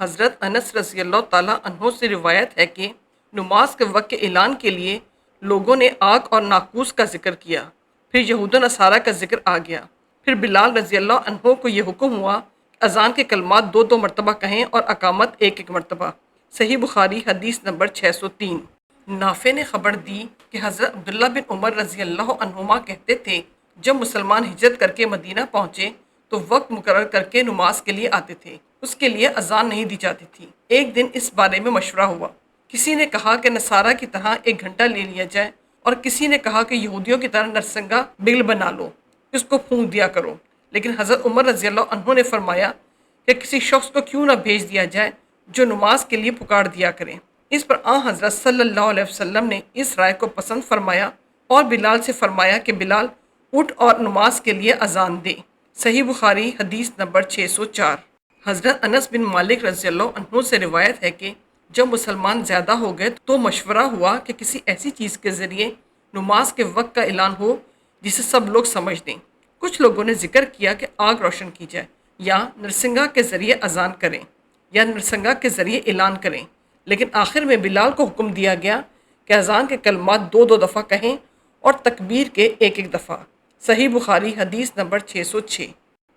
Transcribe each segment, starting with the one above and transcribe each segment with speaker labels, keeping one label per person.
Speaker 1: حضرت انس رضی اللہ تعالیٰ عنہ سے روایت ہے کہ نماز کے وقت کے اعلان کے لیے لوگوں نے آگ اور ناقوس کا ذکر کیا، پھر یہود و نصارہ کا ذکر آ گیا، پھر بلال رضی اللہ عنہ کو یہ حکم ہوا کہ اذان کے کلمات 2 مرتبہ کہیں اور اقامت 1 مرتبہ۔ صحیح بخاری حدیث نمبر 603۔ نافع نے خبر دی کہ حضرت عبداللہ بن عمر رضی اللہ عنہما کہتے تھے جب مسلمان ہجرت کر کے مدینہ پہنچے تو وقت مقرر کر کے نماز کے لیے آتے تھے، اس کے لیے اذان نہیں دی جاتی تھی۔ ایک دن اس بارے میں مشورہ ہوا، کسی نے کہا کہ نصارہ کی طرح 1 گھنٹہ لے لیا جائے، اور کسی نے کہا کہ یہودیوں کی طرح نرسنگا بگل بنا لو، اس کو پھونک دیا کرو۔ لیکن حضرت عمر رضی اللہ عنہ نے فرمایا کہ کسی شخص کو کیوں نہ بھیج دیا جائے جو نماز کے لیے پکار دیا کرے۔ اس پر حضرت صلی اللہ علیہ وسلم نے اس رائے کو پسند فرمایا اور بلال سے فرمایا کہ بلال اٹھ اور نماز کے لیے اذان دے۔ صحیح بخاری حدیث نمبر 604۔ حضرت انس بن مالک رضی اللہ عنہ سے روایت ہے کہ جب مسلمان زیادہ ہو گئے تو مشورہ ہوا کہ کسی ایسی چیز کے ذریعے نماز کے وقت کا اعلان ہو جسے سب لوگ سمجھ دیں۔ کچھ لوگوں نے ذکر کیا کہ آگ روشن کی جائے، یا نرسنگا کے ذریعے اذان کریں، یا نرسنگا کے ذریعے اعلان کریں، لیکن آخر میں بلال کو حکم دیا گیا کہ اذان کے کلمات 2 دفعہ کہیں اور تکبیر کے 1 دفعہ۔ صحیح بخاری حدیث نمبر 606۔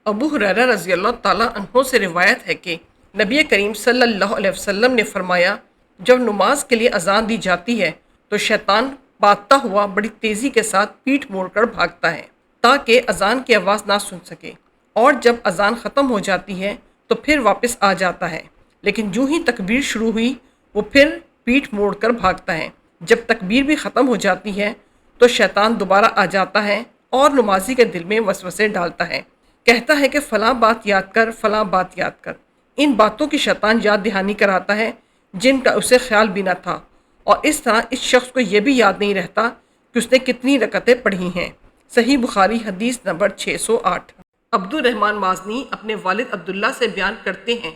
Speaker 1: ابو ہریرہ رضی اللہ تعالیٰ عنہ سے روایت ہے کہ نبی کریم صلی اللہ علیہ وسلم نے فرمایا جب نماز کے لیے اذان دی جاتی ہے تو شیطان بھاگتا ہوا بڑی تیزی کے ساتھ پیٹھ موڑ کر بھاگتا ہے تاکہ اذان کی آواز نہ سن سکے، اور جب اذان ختم ہو جاتی ہے تو پھر واپس آ جاتا ہے، لیکن جو ہی تکبیر شروع ہوئی وہ پھر پیٹھ موڑ کر بھاگتا ہے۔ جب تکبیر بھی ختم ہو جاتی ہے تو شیطان دوبارہ آ جاتا ہے اور نمازی کے دل میں وسوسے ڈالتا ہے، کہتا ہے کہ فلاں بات یاد کر، فلاں بات یاد کر۔ ان باتوں کی شیطان یاد دہانی کراتا ہے جن کا اسے خیال بھی نہ تھا، اور اس طرح اس شخص کو یہ بھی یاد نہیں رہتا کہ اس نے کتنی رکعتیں پڑھی ہیں۔ صحیح بخاری حدیث نمبر 608۔ عبد الرحمن مازنی اپنے والد عبداللہ سے بیان کرتے ہیں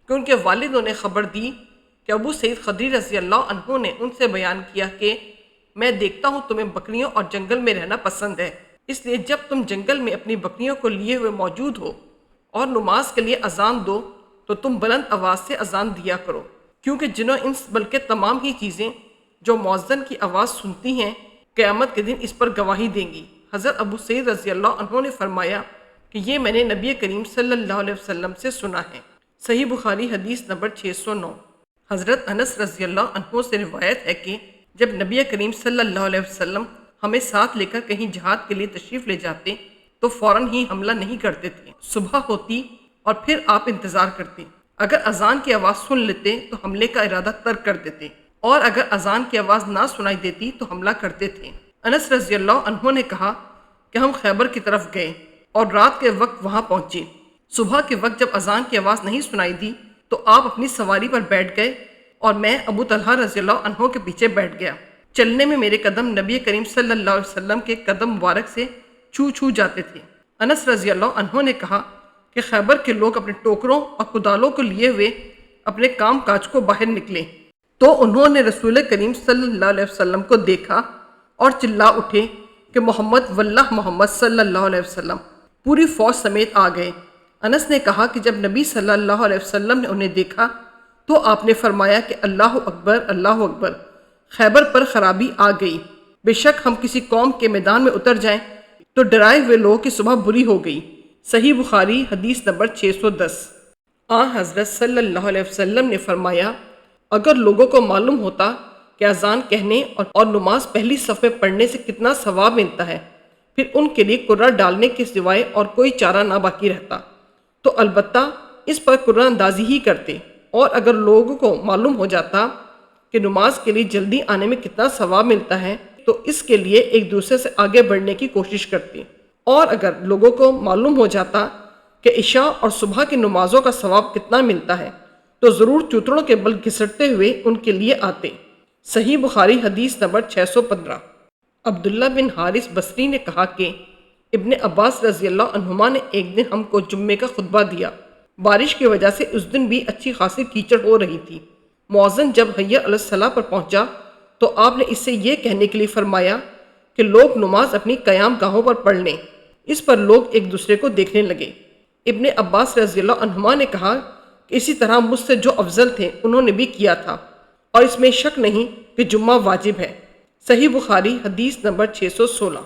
Speaker 1: کہ ان کے والد انہیں خبر دی کہ ابو سعید خدری رضی اللہ عنہ نے ان سے بیان کیا کہ میں دیکھتا ہوں تمہیں بکریوں اور جنگل میں رہنا پسند ہے، اس لیے جب تم جنگل میں اپنی بکریوں کو لیے ہوئے موجود ہو اور نماز کے لیے اذان دو تو تم بلند آواز سے اذان دیا کرو، کیونکہ جنو انس بلکہ تمام ہی چیزیں جو مؤذن کی آواز سنتی ہیں قیامت کے دن اس پر گواہی دیں گی۔ حضرت ابو سعید رضی اللہ عنہ نے فرمایا کہ یہ میں نے نبی کریم صلی اللہ علیہ وسلم سے سنا ہے۔ صحیح بخاری حدیث نمبر 609۔ حضرت انس رضی اللہ عنہ سے روایت ہے کہ جب نبی کریم صلی اللہ علیہ وسلم ہمیں ساتھ لے کر کہیں جہاد کے لیے تشریف لے جاتے تو فوراً ہی حملہ نہیں کرتے تھے، صبح ہوتی اور پھر آپ انتظار کرتے، اگر اذان کی آواز سن لیتے تو حملے کا ارادہ ترک کر دیتے، اور اگر اذان کی آواز نہ سنائی دیتی تو حملہ کرتے تھے۔ انس رضی اللہ عنہ نے کہا کہ ہم خیبر کی طرف گئے اور رات کے وقت وہاں پہنچے۔ صبح کے وقت جب اذان کی آواز نہیں سنائی دی تو آپ اپنی سواری پر بیٹھ گئے اور میں ابو طلحہ رضی اللہ عنہ کے پیچھے بیٹھ گیا۔ چلنے میں میرے قدم نبی کریم صلی اللہ علیہ وسلم کے قدم مبارک سے چھو جاتے تھے۔ انس رضی اللہ عنہ نے کہا کہ خیبر کے لوگ اپنے ٹوکروں اور کدالوں کو لیے ہوئے اپنے کام کاج کو باہر نکلے تو انہوں نے رسول کریم صلی اللہ علیہ وسلم کو دیکھا اور چلا اٹھے کہ محمد واللہ محمد صلی اللہ علیہ وسلم پوری فوج سمیت آ گئے۔ انس نے کہا کہ جب نبی صلی اللہ علیہ وسلم نے انہیں دیکھا تو آپ نے فرمایا کہ اللہ اکبر، اللہ اکبر، خیبر پر خرابی آ گئی، بے شک ہم کسی قوم کے میدان میں اتر جائیں تو ڈرائے ہوئے لوگوں کی صبح بری ہو گئی۔ صحیح بخاری حدیث نمبر 610۔ حضرت صلی اللہ علیہ وسلم نے فرمایا اگر لوگوں کو معلوم ہوتا کہ اذان کہنے اور نماز پہلی صف میں پڑھنے سے کتنا ثواب ملتا ہے، پھر ان کے لیے قرہ ڈالنے کے سوائے اور کوئی چارہ نہ باقی رہتا تو البتہ اس پر قرہ اندازی ہی کرتے، اور اگر لوگوں کو معلوم ہو جاتا کہ نماز کے لیے جلدی آنے میں کتنا ثواب ملتا ہے تو اس کے لیے ایک دوسرے سے آگے بڑھنے کی کوشش کرتے، اور اگر لوگوں کو معلوم ہو جاتا کہ عشاء اور صبح کی نمازوں کا ثواب کتنا ملتا ہے تو ضرور چوتڑوں کے بل گھسٹتے ہوئے ان کے لیے آتے۔ صحیح بخاری حدیث نمبر 615۔ عبداللہ بن حارث بصری نے کہا کہ ابن عباس رضی اللہ عنہما نے ایک دن ہم کو جمعے کا خطبہ دیا، بارش کی وجہ سے اس دن بھی اچھی خاصی کیچڑ ہو رہی تھی۔ مؤذن جب حی علی الصلاۃ پر پہنچا تو آپ نے اس سے یہ کہنے کے لیے فرمایا کہ لوگ نماز اپنی قیام گاہوں پر پڑھ لیں۔ اس پر لوگ ایک دوسرے کو دیکھنے لگے۔ ابن عباس رضی اللہ عنہما نے کہا کہ اسی طرح مجھ سے جو افضل تھے انہوں نے بھی کیا تھا، اور اس میں شک نہیں کہ جمعہ واجب ہے۔ صحیح بخاری حدیث نمبر 616۔